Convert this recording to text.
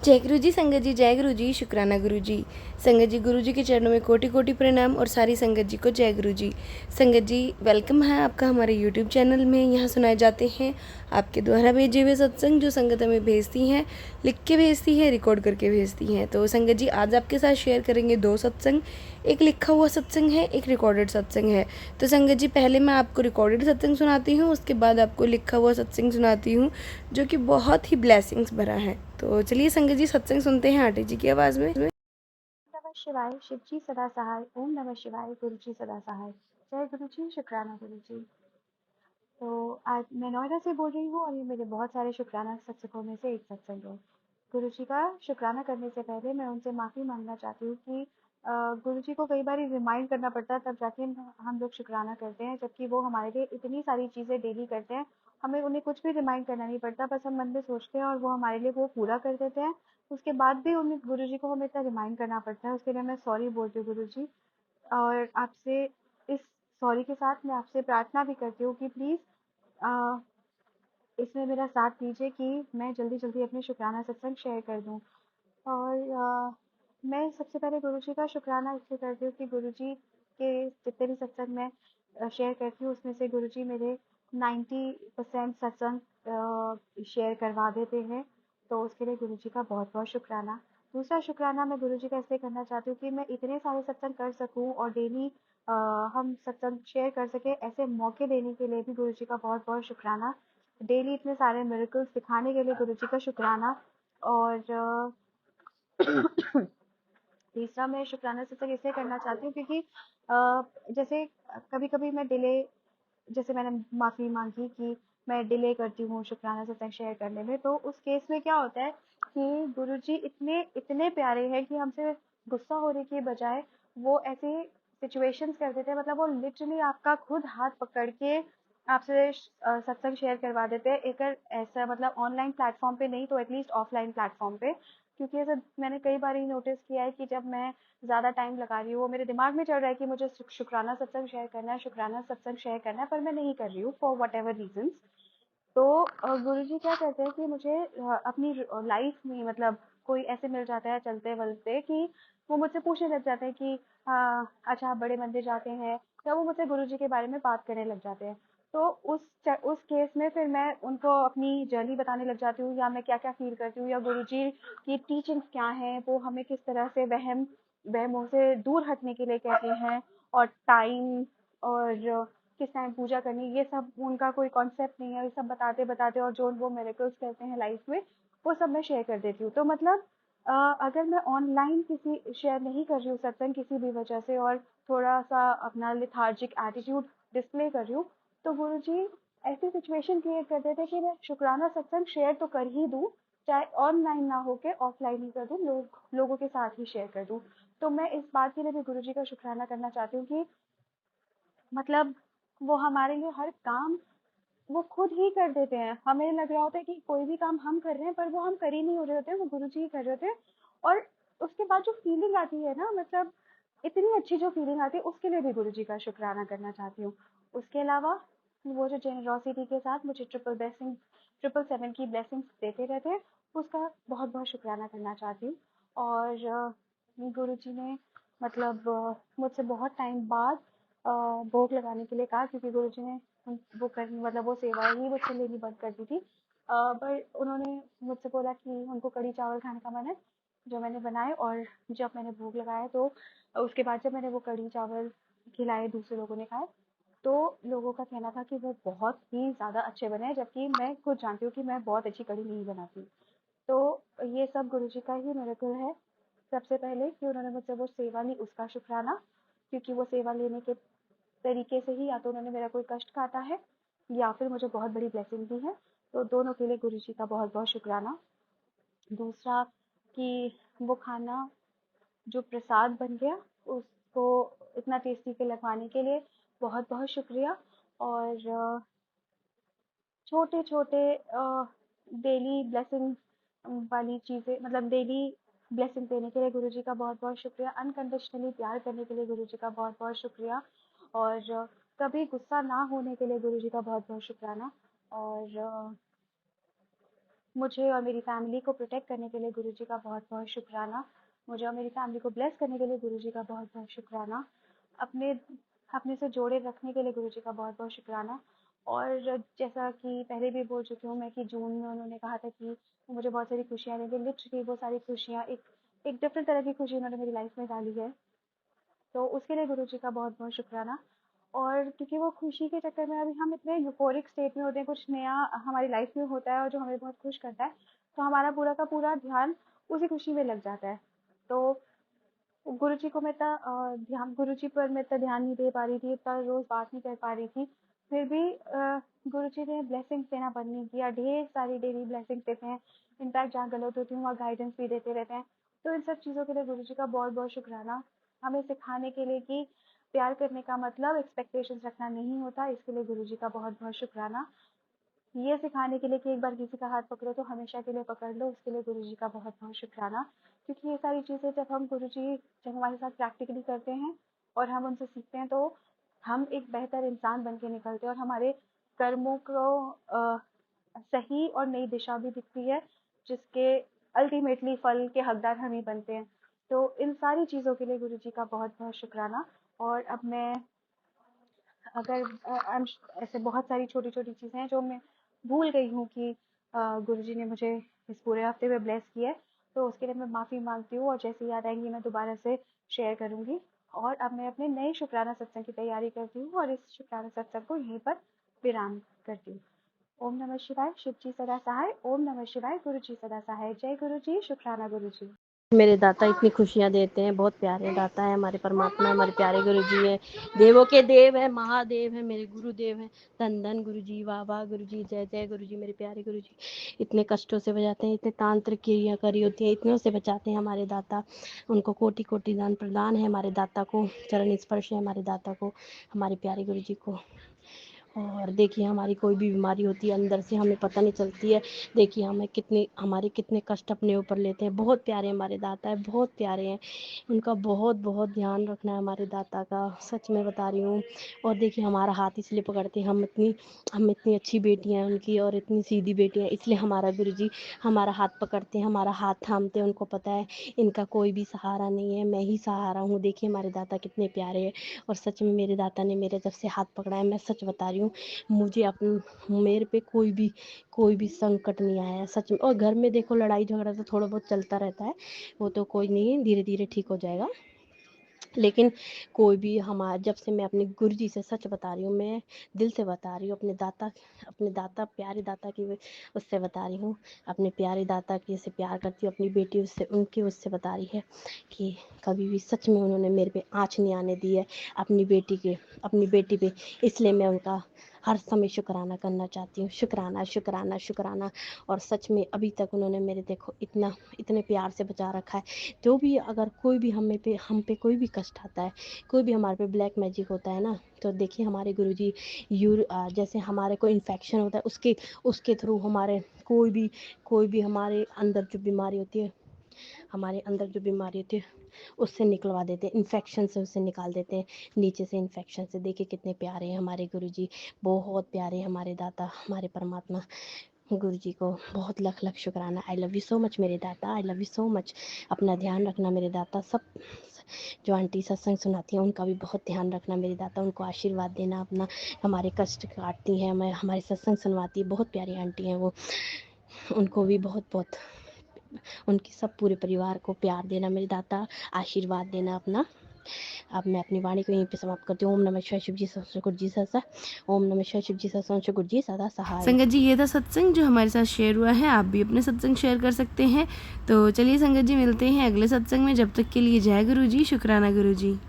जय गुरु जी संगत जी, जय गुरु जी, शुक्राना गुरु जी। संगत जी, गुरु जी के चरणों में कोटि कोटि प्रणाम और सारी संगत जी को जय गुरु जी। संगत जी, वेलकम है आपका हमारे यूट्यूब चैनल में। यहाँ सुनाए जाते हैं आपके द्वारा भेजे हुए सत्संग, जो संगत हमें भेजती हैं, लिख के भेजती है, रिकॉर्ड करके भेजती हैं। तो संगत जी, आज आपके साथ शेयर करेंगे 2 सत्संग। एक लिखा हुआ सत्संग है, एक रिकॉर्डेड सत्संग है। तो संगत जी, पहले मैं आपको रिकॉर्डेड सत्संग सुनाती हूँ, उसके बाद आपको लिखा हुआ सत्संग सुनाती हूँ, जो कि बहुत ही ब्लेसिंग्स भरा है। तो चलिए संगत जी, सत्संग सुनते हैं आटे जी की आवाज़ में। नमः शिवाय, शिव जी सदा सहाय। ओम नमः शिवाय, गुरु जी सदा सहाय। जय गुरु जी, शुक्राना गुरु जी। तो आज मैं नोएडा से बोल रही हूँ और ये मेरे बहुत सारे शुक्राना सत्संगों में से एक सत्संग है। गुरु जी का शुक्राना करने से पहले मैं उनसे माफ़ी मांगना चाहती हूँ कि गुरु जी को कई बार रिमाइंड करना पड़ता है, तब जाके हम लोग शुक्राना करते हैं, जबकि वो हमारे लिए इतनी सारी चीज़ें डेली करते हैं। हमें उन्हें कुछ भी रिमाइंड करना नहीं पड़ता, बस हम मन में सोचते हैं और वो हमारे लिए वो पूरा कर देते हैं। उसके बाद भी उन्हें गुरु जी को हमें इतना रिमाइंड करना पड़ता है, उसके लिए मैं सॉरी बोलती हूँ गुरु जी। और आपसे इस सॉरी के साथ मैं आपसे प्रार्थना भी करती हूँ कि प्लीज़ इसमें मेरा साथ दीजिए कि मैं जल्दी जल्दी अपने शुक्राना सत्संग शेयर कर दूँ। और मैं सबसे पहले गुरुजी का शुक्राना इसलिए करती हूँ कि गुरुजी के जितने भी सत्संग मैं शेयर करती हूँ, उसमें से गुरुजी मेरे 90% सत्संग शेयर करवा देते हैं। तो उसके लिए गुरुजी का बहुत बहुत शुक्राना। दूसरा शुक्राना मैं गुरुजी का इसलिए करना चाहती हूँ कि मैं इतने सारे सत्संग कर सकूँ और डेली हम सत्संग शेयर कर सकें, ऐसे मौके देने के लिए भी गुरुजी का बहुत बहुत शुक्राना। डेली इतने सारे मिरेकल्स दिखाने के लिए गुरुजी का शुक्राना। और तीसरा मैं शुक्राना सत्संग इसलिए करना चाहती हूँ क्योंकि जैसे कभी कभी मैं डिले, जैसे मैंने माफ़ी मांगी कि मैं डिले करती हूँ शुक्राना सत्संग शेयर करने में, तो उस केस में क्या होता है कि गुरुजी इतने इतने प्यारे हैं कि हमसे गुस्सा होने की बजाय वो ऐसे सिचुएशंस कर देते हैं, मतलब वो लिटरली आपका खुद हाथ पकड़ के आपसे सत्संग शेयर करवा देते हैं। एक ऐसा मतलब ऑनलाइन प्लेटफॉर्म पे नहीं तो एटलीस्ट ऑफलाइन प्लेटफॉर्म पे। क्योंकि ऐसा मैंने कई बार ही नोटिस किया है कि जब मैं ज़्यादा टाइम लगा रही हूँ, वो मेरे दिमाग में चल रहा है कि मुझे शुक्राना सत्संग शेयर करना है, शुक्राना सत्संग शेयर करना है, पर मैं नहीं कर रही हूँ फॉर वट एवर रीजन्स। तो गुरुजी क्या कहते हैं कि मुझे अपनी लाइफ में मतलब कोई ऐसे मिल जाता है चलते वलते कि वो मुझसे पूछने लग जाते हैं कि अच्छा आप बड़े मंदिर जाते हैं, या वो मुझसे गुरुजी के बारे में बात करने लग जाते हैं। तो उस केस में फिर मैं उनको अपनी जर्नी बताने लग जाती हूँ, या मैं क्या क्या फील करती हूँ, या गुरुजी की टीचिंग्स क्या हैं, वो हमें किस तरह से वहमों से दूर हटने के लिए कहते हैं, और टाइम और किस टाइम पूजा करनी, ये सब उनका कोई कॉन्सेप्ट नहीं है। ये सब बताते बताते और जो वो मिरेकल्स करते हैं लाइफ में, वो सब मैं शेयर कर देती हूँ। तो मतलब अगर मैं ऑनलाइन किसी शेयर नहीं कर रही हूँ सत्संग किसी भी वजह से, और थोड़ा सा अपना लिथार्जिक एटीट्यूड डिस्प्ले कर रही हूँ, तो गुरु जी ऐसी सिचुएशन क्रिएट कर देते कि मैं शुक्राना सत्संग शेयर तो कर ही दूँ, चाहे ऑनलाइन ना होके ऑफलाइन ही कर दूँ, लोगों के साथ ही शेयर कर दूँ। तो मैं इस बात के लिए भी गुरु जी का शुक्राना करना चाहती हूँ कि मतलब वो हमारे लिए हर काम वो खुद ही कर देते हैं। हमें लग रहा होता है कि कोई भी काम हम कर रहे हैं, पर वो हम कर ही नहीं हो रहे होते हैं, वो गुरुजी ही कर रहे होते हैं। और उसके बाद जो फीलिंग आती है ना, मतलब इतनी अच्छी जो फीलिंग आती है, उसके लिए भी गुरुजी का शुक्राना करना चाहती हूँ। उसके अलावा वो जो जेनरॉसिटी के साथ मुझे ट्रिपल सेवन की ब्लेसिंग्स देते रहते हैं, उसका बहुत बहुत शुक्राना करना चाहती हूँ। और गुरुजी ने मतलब मुझसे बहुत टाइम बाद भोग लगाने के लिए कहा, क्योंकि गुरुजी ने वो कर मतलब वो सेवाएं ही मुझसे लेनी बंद कर दी थी। पर उन्होंने मुझसे बोला कि उनको कढ़ी चावल खाने का मन है, जो मैंने बनाए। और जब मैंने भोग लगाया, तो उसके बाद जब मैंने वो कढ़ी चावल खिलाए, दूसरे लोगों ने खाए, तो लोगों का कहना था कि वो बहुत ही ज़्यादा अच्छे बने हैं, जबकि मैं खुद जानती हूँ कि मैं बहुत अच्छी कढ़ी नहीं बनाती। तो ये सब गुरुजी का ही मिरेकल है। सबसे पहले कि उन्होंने मुझसे वो सेवा ली, उसका शुक्राना, क्योंकि वो सेवा लेने के तरीके से ही या तो उन्होंने मेरा कोई कष्ट काटा है, या फिर मुझे बहुत बड़ी ब्लेसिंग दी है। तो दोनों के लिए गुरुजी का बहुत बहुत शुक्राना। दूसरा कि वो खाना जो प्रसाद बन गया, उसको इतना टेस्टी के लगवाने के लिए बहुत बहुत शुक्रिया। और छोटे छोटे डेली ब्लेसिंग वाली चीज़ें, मतलब डेली ब्लेसिंग देने के लिए गुरुजी का बहुत बहुत शुक्रिया। अनकंडीशनली प्यार करने के लिए गुरुजी का बहुत बहुत शुक्रिया। और कभी गुस्सा ना होने के लिए गुरुजी का बहुत बहुत शुक्राना। और मुझे और मेरी फैमिली को प्रोटेक्ट करने के लिए गुरुजी का बहुत बहुत शुक्राना। मुझे और मेरी फैमिली को ब्लेस करने के लिए गुरुजी का बहुत बहुत शुक्राना। अपने अपने से जोड़े रखने के लिए गुरुजी का बहुत बहुत शुक्राना। और जैसा कि पहले भी बोल चुकी हूँ मैं कि जून में उन्होंने कहा था कि मुझे बहुत सारी खुशियाँ देंगे। लिटरली वो सारी खुशियाँ एक एक डिफरेंट तरह की खुशी उन्होंने मेरी लाइफ में डाली है। तो उसके लिए गुरुजी का बहुत बहुत शुक्राना। और क्योंकि वो खुशी के चक्कर में अभी हम इतने यूफोरिक स्टेट में होते हैं, कुछ नया हमारी लाइफ में होता है और जो हमें बहुत खुश करता है, तो हमारा पूरा का पूरा ध्यान उसी खुशी में लग जाता है। तो गुरुजी को मैं इतना ध्यान गुरुजी पर मैं इतना ध्यान नहीं दे पा रही थी, इतना रोज़ बात नहीं कर पा रही थी। फिर भी गुरुजी ने ब्लेसिंग्स देना बंद नहीं किया, ढेर सारी डेली ब्लेसिंग्स देते हैं। इनफैक्ट जहाँ गलत होती हूँ वहाँ गाइडेंस भी देते रहते हैं। तो इन सब चीज़ों के लिए गुरुजी का बहुत बहुत शुक्राना। हमें सिखाने के लिए कि प्यार करने का मतलब एक्सपेक्टेशंस रखना नहीं होता, इसके लिए गुरुजी का बहुत बहुत शुक्राना। ये सिखाने के लिए कि एक बार किसी का हाथ पकड़ो तो हमेशा के लिए पकड़ लो, उसके लिए गुरुजी का बहुत बहुत शुक्राना। क्योंकि ये सारी चीज़ें जब हमारे साथ प्रैक्टिकली करते हैं और हम उनसे सीखते हैं, तो हम एक बेहतर इंसान बन के निकलते हैं और हमारे कर्मों को सही और नई दिशा भी दिखती है, जिसके अल्टीमेटली फल के हकदार हम ही बनते हैं। तो इन सारी चीज़ों के लिए गुरुजी का बहुत बहुत शुक्राना। और अब मैं अगर ऐसे बहुत सारी छोटी-छोटी चीज़ें हैं जो मैं भूल गई हूँ कि गुरुजी ने मुझे इस पूरे हफ्ते में ब्लेस किया है, तो उसके लिए मैं माफ़ी माँगती हूँ और जैसे याद आएँगी मैं दोबारा से शेयर करूँगी। और अब मैं अपने नए शुक्राना सत्संग की तैयारी करती हूँ और इस शुक्राना सत्संग को यहीं पर विराम करती हूँ। ओम नमः शिवाय, शिव जी सदा सहाय। ओम नमः शिवाय, गुरु जी सदा सहाय। जय गुरु जी, शुक्राना गुरु जी। मेरे दाता इतनी खुशियाँ देते हैं, बहुत प्यारे दाता है हमारे परमात्मा, हमारे प्यारे गुरु जी है, देवों के देव है, महादेव है, मेरे गुरुदेव हैं। धन धन गुरु जी, वाह वाह गुरु जी, जय जय गुरु जी, मेरे प्यारे गुरु जी। इतने कष्टों से बचाते हैं, इतने तांत्रिक क्रिया करी होती है, इतनों से बचाते हैं हमारे दाता। उनको कोटि कोटि दान प्रदान है हमारे दाता को, चरण स्पर्श है हमारे दाता को, हमारे प्यारे गुरु जी को। और देखिए हमारी कोई भी बीमारी होती है अंदर से हमें पता नहीं चलती है। देखिए हमारे कितने कष्ट अपने ऊपर लेते हैं। बहुत प्यारे हमारे दाता है, बहुत प्यारे हैं। उनका बहुत बहुत ध्यान रखना है हमारे दाता का, सच में बता रही हूँ। और देखिए हमारा हाथ इसलिए पकड़ते हैं, हम इतनी अच्छी बेटी हैं उनकी और इतनी सीधी बेटी हैं, इसलिए हमारा गुरुजी हमारा हाथ पकड़ते हैं, हमारा हाथ थामते हैं। उनको पता है इनका कोई भी सहारा नहीं है, मैं ही सहारा हूँ। देखिए हमारे दाता कितने प्यारे हैं। और सच में मेरे दाता ने मेरे जब से हाथ पकड़ा है, मैं सच बता रही हूँ, मुझे मेरे पे कोई भी संकट नहीं आया है, सच में। और घर में देखो लड़ाई झगड़ा तो थोड़ा बहुत चलता रहता है, वो तो कोई नहीं है, धीरे धीरे ठीक हो जाएगा। लेकिन कोई भी जब से मैं अपने गुरु जी से सच बता रही हूँ, मैं दिल से बता रही हूँ, अपने दाता प्यारे दाता की उससे बता रही हूँ, अपने प्यारे दाता की से प्यार करती हूँ, अपनी बेटी उससे बता रही है कि कभी भी सच में उन्होंने मेरे पे आँच नहीं आने दी है अपनी बेटी पे। इसलिए मैं उनका हर समय शुक्राना करना चाहती हूँ, शुक्राना शुक्राना शुक्राना। और सच में अभी तक उन्होंने मेरे देखो इतने प्यार से बचा रखा है। जो भी अगर कोई भी हम पे कोई भी कष्ट आता है, कोई भी हमारे पे ब्लैक मैजिक होता है ना, तो देखिए हमारे गुरुजी जैसे हमारे को इन्फेक्शन होता है उसके थ्रू हमारे कोई भी हमारे अंदर जो बीमारी होती है उससे निकलवा देते हैं, इन्फेक्शन से उससे निकाल देते हैं, नीचे से इन्फेक्शन से। देखिए कितने प्यारे हैं हमारे गुरुजी, बहुत प्यारे हैं हमारे दाता, हमारे परमात्मा। गुरु जी को बहुत लख लख शुक्राना। I love you so much मेरे दाता, I love you so much. अपना ध्यान रखना मेरे दाता। सब जो आंटी सत्संग सुनाती हैं उनका भी बहुत ध्यान रखना मेरे दाता, उनको आशीर्वाद देना अपना। हमारे कष्ट काटती हैं, हमारे सत्संग सुनवाती है, बहुत प्यारी आंटी हैं वो। उनको भी बहुत बहुत उनकी सब पूरे परिवार को प्यार देना मेरे दाता, आशीर्वाद देना अपना। अब मैं अपनी वाणी को यहीं पे समाप्त करती हूँ। ओम नमः शिवाय, शिव जी सहस्त्र गुरु जी सहस्त्र। ओम नमः शिवाय, शिव जी सहस्त्र गुरु जी सदा सहाय। संगत जी ये था सत्संग जो हमारे साथ शेयर हुआ है। आप भी अपने सत्संग शेयर कर सकते हैं। तो चलिए संगत जी मिलते हैं अगले सत्संग में। जब तक के लिए जय गुरु जी, शुक्राना गुरु जी।